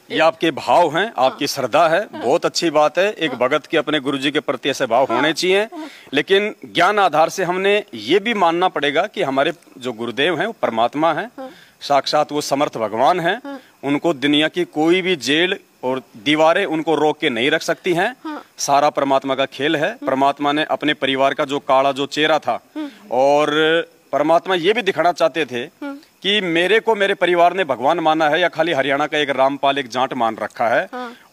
ये आपके भाव हैं, आपकी श्रद्धा है, बहुत अच्छी बात है। एक भगत के अपने गुरुजी के प्रति ऐसे भाव होने चाहिए, लेकिन ज्ञान आधार से हमने ये भी मानना पड़ेगा कि हमारे जो गुरुदेव हैं वो परमात्मा हैं, साक्षात वो समर्थ भगवान हैं। उनको दुनिया की कोई भी जेल और दीवारें उनको रोक के नहीं रख सकती हैं। सारा परमात्मा का खेल है। परमात्मा ने अपने परिवार का जो काला जो चेहरा था, और परमात्मा ये भी दिखाना चाहते थे कि मेरे को मेरे परिवार ने भगवान माना है या खाली हरियाणा का एक रामपाल एक जाट मान रखा है।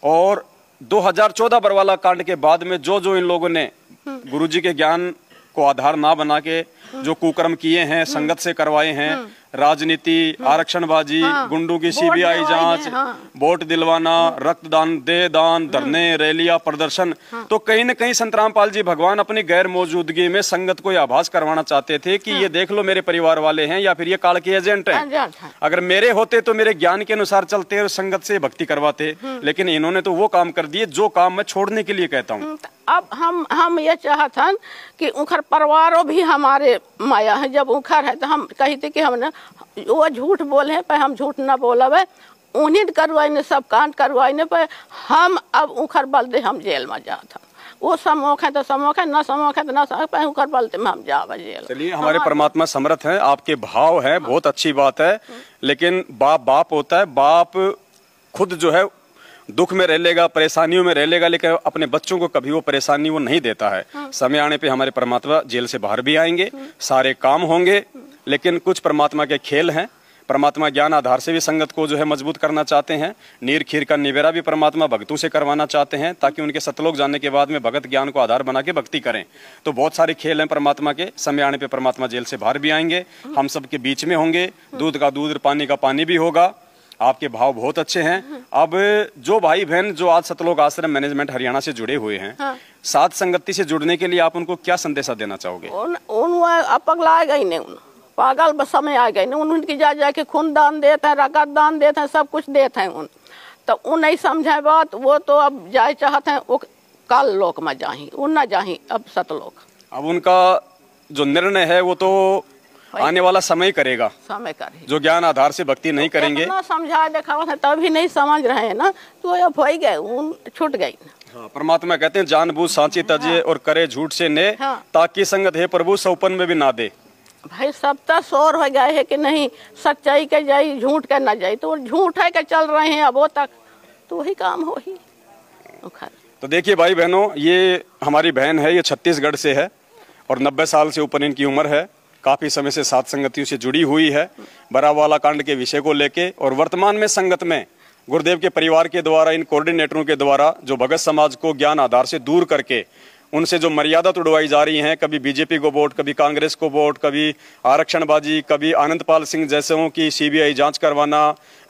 और 2014 बरवाला कांड के बाद में जो जो इन लोगों ने गुरुजी के ज्ञान को आधार ना बना के जो कुकर्म किए हैं, संगत से करवाए हैं, राजनीति, आरक्षणबाजी, गुंडों की सीबीआई जांच, वोट दिलवाना, रक्तदान, देहदान, धरने, रैलियां, प्रदर्शन, तो कहीं न कहीं संत रामपाल जी भगवान अपनी गैर मौजूदगी में संगत को यह आभास करवाना चाहते थे कि ये देख लो मेरे परिवार वाले हैं या फिर ये काल के एजेंट हैं। अगर मेरे होते तो मेरे ज्ञान के अनुसार चलते और संगत से भक्ति करवाते, लेकिन इन्होंने तो वो काम कर दिए जो काम मैं छोड़ने के लिए कहता हूँ। अब हम ये चाहतन कि उखर परिवारों भी हमारे माया है। जब उखर है तो हम कहते कि हमने वो झूठ बोले हैं, पर हम झूठ ना बोलवे, उन्हीं करवाने सब कांड करवाने पर हम अब उखर बल दे हम जेल में जाता। वो समोख है तो समोख है, ना समोख है तो ना समोख है, उखर बलते में हम जावे जेल। चलिए, हमारे परमात्मा समर्थ हैं, आपके भाव है, बहुत अच्छी बात है, लेकिन बाप बाप होता है। बाप खुद जो है दुख में रह लेगा, परेशानियों में रह लेगा, लेकिन अपने बच्चों को कभी वो परेशानी वो नहीं देता है। समय आने पे हमारे परमात्मा जेल से बाहर भी आएंगे, सारे काम होंगे, लेकिन कुछ परमात्मा के खेल हैं। परमात्मा ज्ञान आधार से भी संगत को जो है मजबूत करना चाहते हैं। नीर खीर का निवेरा भी परमात्मा भक्तों से करवाना चाहते हैं, ताकि उनके सतलोक जानने के बाद में भगत ज्ञान को आधार बना के भक्ति करें। तो बहुत सारे खेल हैं परमात्मा के। समय आने पे परमात्मा जेल से बाहर भी आएंगे, हम सबके बीच में होंगे, दूध का दूध, पानी का पानी भी होगा। आपके भाव बहुत अच्छे हैं। अब जो भाई बहन जो आज सतलोक आश्रम मैनेजमेंट हरियाणा से जुड़े हुए हैं, साथ संगति से जुड़ने के लिए आप उनको क्या संदेशा देना चाहोगे? पगला गई नहीं, पागल बस समय आ गई नहीं, उनकी जा जाके खून दान देते हैं, रगत दान देते हैं, सब कुछ देते हैं उन, तो उन नहीं समझे बात। वो तो अब जाए चाहते हैं वो काल लोक में जाही, उन ना जाही अब सतलोक। अब उनका जो निर्णय है वो तो आने वाला समय करेगा, समय करे। जो ज्ञान आधार से भक्ति नहीं करेंगे, समझा देखा तभी नहीं समझ रहे हैं ना, तो अब हो गए, छूट गई। हाँ, परमात्मा कहते हैं जानबूझ सांची तजे और करे झूठ से ने, ताकि संगत है प्रभु सौपन में भी ना दे। भाई सब तो शोर हो गए है कि नहीं सच्चाई के जाई झूठ के ना जाई, तो झूठ है कि चल रहे हैं अब वो तक, तो वही काम हो ही। तो देखिए भाई बहनों, ये हमारी बहन है, ये छत्तीसगढ़ से है और 90 साल से ऊपर इनकी उम्र है। काफी समय से सात संगतियों से जुड़ी हुई है बरावाला कांड के विषय को लेके, और वर्तमान में संगत में गुरुदेव के परिवार के द्वारा, इन कोऑर्डिनेटरों के द्वारा जो भगत समाज को ज्ञान आधार से दूर करके उनसे जो मर्यादा तोड़वाई जा रही है, कभी बीजेपी को वोट, कभी कांग्रेस को वोट, कभी आरक्षणबाजी, कभी आनंदपाल सिंह जैसों की सीबीआई जांच करवाना,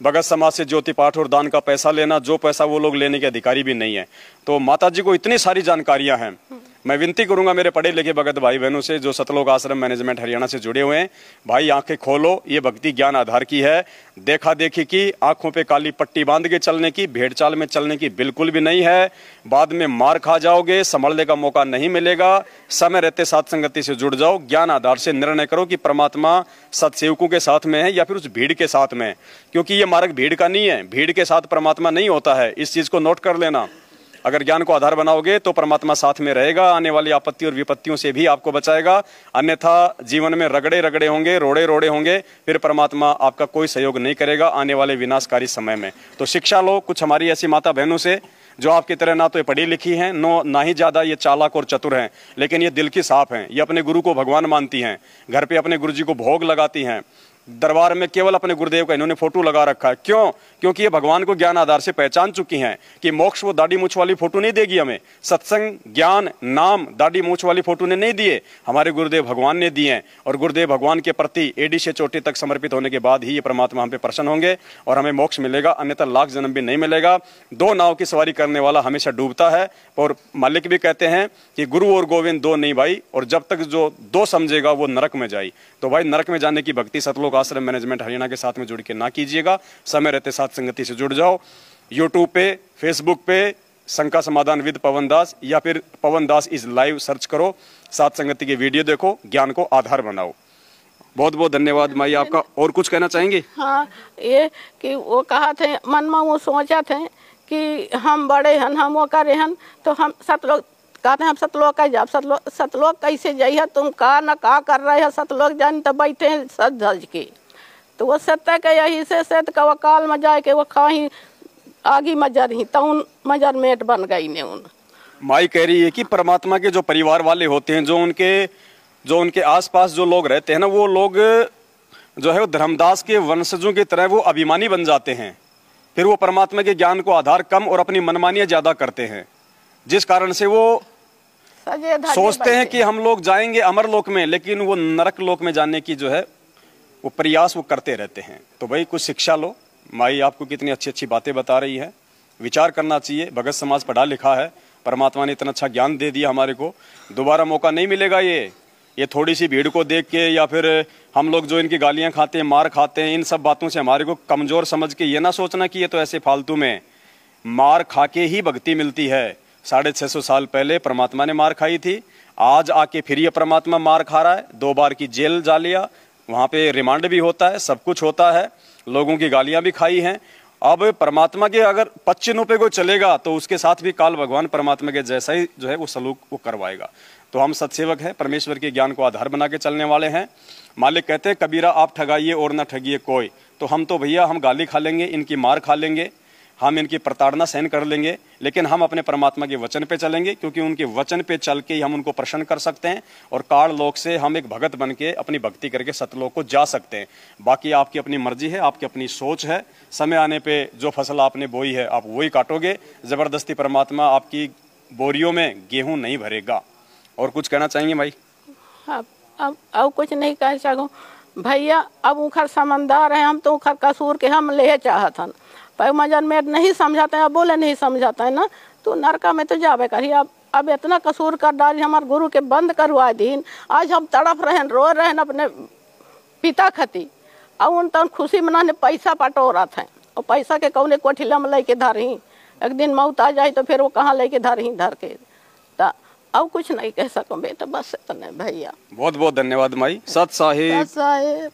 भगत समाज से ज्योति पाठ और दान का पैसा लेना, जो पैसा वो लोग लेने के अधिकारी भी नहीं है। तो माता जी को इतनी सारी जानकारियां हैं। मैं विनती करूंगा मेरे पढ़े लिखे भगत भाई बहनों से जो सतलोक आश्रम मैनेजमेंट हरियाणा से जुड़े हुए हैं, भाई आंखें खोलो, ये भक्ति ज्ञान आधार की है। देखा देखी की, आंखों पे काली पट्टी बांध के चलने की, भेड़ चाल में चलने की बिल्कुल भी नहीं है। बाद में मार खा जाओगे, संभलने का मौका नहीं मिलेगा। समय रहते साथ संगति से जुड़ जाओ, ज्ञान आधार से निर्णय करो कि परमात्मा सत्सेवकों के साथ में है या फिर उस भीड़ के साथ में है, क्योंकि ये मार्ग भीड़ का नहीं है। भीड़ के साथ परमात्मा नहीं होता है, इस चीज को नोट कर लेना। अगर ज्ञान को आधार बनाओगे तो परमात्मा साथ में रहेगा, आने वाली आपत्ति और विपत्तियों से भी आपको बचाएगा। अन्यथा जीवन में रगड़े रगड़े होंगे, रोड़े रोड़े होंगे, फिर परमात्मा आपका कोई सहयोग नहीं करेगा आने वाले विनाशकारी समय में। तो शिक्षा लो कुछ हमारी ऐसी माता बहनों से जो आपकी तरह ना तो ये पढ़ी लिखी हैं, ना ही ज्यादा ये चालाक और चतुर हैं, लेकिन ये दिल की साफ हैं। ये अपने गुरु को भगवान मानती हैं, घर पे अपने गुरु जी को भोग लगाती हैं, दरबार में केवल अपने गुरुदेव का इन्होंने फोटो लगा रखा है। क्यों? क्योंकि ये भगवान को ज्ञान आधार से पहचान चुकी हैं कि मोक्ष वो दाढ़ी मूछ वाली फोटो नहीं देगी हमें। सत्संग, ज्ञान, नाम दाढ़ी मूछ वाली फोटो ने नहीं दिए, हमारे गुरुदेव भगवान ने दिए हैं। और गुरुदेव भगवान के प्रति एडी से चोटी तक समर्पित होने के बाद ही ये परमात्मा हम पे प्रसन्न होंगे और हमें मोक्ष मिलेगा, अन्यथा लाख जन्म भी नहीं मिलेगा। दो नाव की सवारी करने वाला हमेशा डूबता है, और मालिक भी कहते हैं कि गुरु और गोविंद दो नहीं भाई, और जब तक जो दो समझेगा वो नरक में जाए। तो भाई नरक में जाने की भक्ति सतलोक आश्रम मैनेजमेंट हरियाणा के साथ में जुड़ के ना कीजिएगा। समय रहते साथ संगति से जुड़ जाओ। यूट्यूब पे, फेसबुक पे शंका समाधान विद पवन दास या फिर पवन दास इज लाइव सर्च करो, साथ संगति के वीडियो देखो, ज्ञान को आधार बनाओ। बहुत बहुत धन्यवाद माई आपका। और कुछ कहना चाहेंगे? हाँ, ये कि वो कहा थे मन में वो सोचा थे कि हम बड़े हन, हम वो करे हन, तो हम सतलोक कहते हैं हम सतलोक का जाब, सतलोक कैसे जाइए, तुम का न का कर रहे हो, सतलोक जान तो बैठे हैं सज धज के। तो वो सत्य के यही से सत का वकाल में जाए के वो खाही आगी मजर ही तउन मजर मेट बन गई ने उन। माई कह रही है कि परमात्मा के जो परिवार वाले होते हैं, जो उनके आसपास जो लोग रहते हैं ना, वो लोग जो है वो धर्मदास के वंशजों की तरह वो अभिमानी बन जाते हैं। फिर वो परमात्मा के ज्ञान को आधार कम और अपनी मनमानियां ज्यादा करते हैं, जिस कारण से वो सोचते हैं कि हम लोग जाएंगे अमरलोक में, लेकिन वो नरक लोक में जाने की जो है वो प्रयास वो करते रहते हैं। तो भाई कुछ शिक्षा लो। माई आपको कितनी अच्छी अच्छी बातें बता रही है, विचार करना चाहिए। भगत समाज पढ़ा लिखा है, परमात्मा ने इतना अच्छा ज्ञान दे दिया हमारे को, दोबारा मौका नहीं मिलेगा। ये थोड़ी सी भीड़ को देख के या फिर हम लोग जो इनकी गालियां खाते हैं, मार खाते हैं, इन सब बातों से हमारे को कमजोर समझ के ये ना सोचना कि ये तो ऐसे फालतू में। मार खा के ही भक्ति मिलती है। 650 साल पहले परमात्मा ने मार खाई थी, आज आके फिर ये परमात्मा मार खा रहा है। 2 बार की जेल जा लिया, वहां पे रिमांड भी होता है, सब कुछ होता है, लोगों की गालियां भी खाई हैं। अब परमात्मा के अगर 25 पे कोई चलेगा तो उसके साथ भी काल भगवान परमात्मा के जैसा ही जो है वो सलूक वो करवाएगा। तो हम सत्सेवक हैं, परमेश्वर के ज्ञान को आधार बना के चलने वाले हैं। मालिक कहते हैं कबीरा आप ठगाइए और न ठगिए कोई। तो हम तो भैया हम गाली खा लेंगे, इनकी मार खा लेंगे, हम इनकी प्रताड़ना सहन कर लेंगे, लेकिन हम अपने परमात्मा के वचन पे चलेंगे, क्योंकि उनके वचन पे चल के ही हम उनको प्रसन्न कर सकते हैं और काल लोक से हम एक भगत बन के अपनी भक्ति करके सतलोक को जा सकते हैं। बाकी आपकी अपनी मर्जी है, आपकी अपनी सोच है। समय आने पे जो फसल आपने बोई है आप वही काटोगे। जबरदस्ती परमात्मा आपकी बोरियों में गेहूं नहीं भरेगा। और कुछ कहना चाहेंगे भाई? अब कुछ नहीं कह सकूं भैया। अब उखर समझदार है, हम तो उखर कसूर के हम ले चाहत हन, पर मजन में नहीं समझाते हैं, बोले नहीं समझाते है ना, तो नरका में तो जावे करी। अब इतना कसूर कर डाली, हमारे गुरु के बंद करवा दीन। आज हम तड़प रहे, रो रहे अपने पिता खती, और उन तन खुशी मनाने पैसा पटो रहा था, और पैसा के कौने कोठिला में लेके धर ही, एक दिन मौत आ जाए तो फिर वो कहाँ लेके धर ही धर के। अब कुछ नहीं कह सकूं बेटा, बस इतने भैया। बहुत बहुत धन्यवाद माई। सत साहिब।